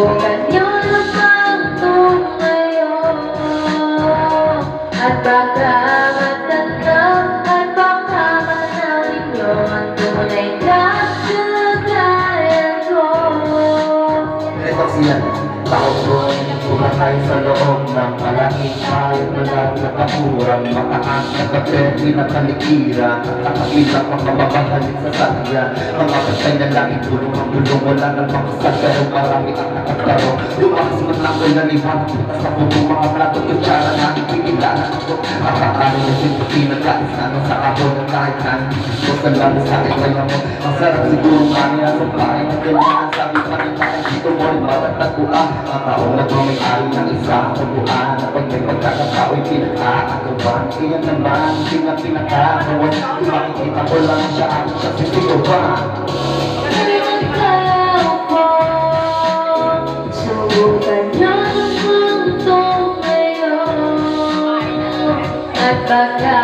Subukan niyo lamang ito ngayon. At baka matandang at baka manawin niyo ang tunay na kagayan ko. Ito siya, tao ko, pumatay sa loob ng malaking kahit na lang nakakurang mataas na kape, pinakalikiran nakakita pang mababahalik sa sadya mga patay na langit, bulong ang bulong wala nang makasal, pero marami ang nakataro lumakas man lang ko na liwan sa puto mga plato, kutsara na ipigilan ako makakaano na sito pinagkais na sa ako ng kahit na gusto sa lang sa akin kaya mo ang sarap siguro kanya sa bahay na ganyan sabi pa rin tayo dito mo rin matatagpuan ang taong nagmamay-ari ng isang tubuan na pag may pagkakatao'y pinakakagawan kaya naman pinakagawan kung makikita ko lang siya sisigawan. Subukan niyo lamang ito ngayon. At baka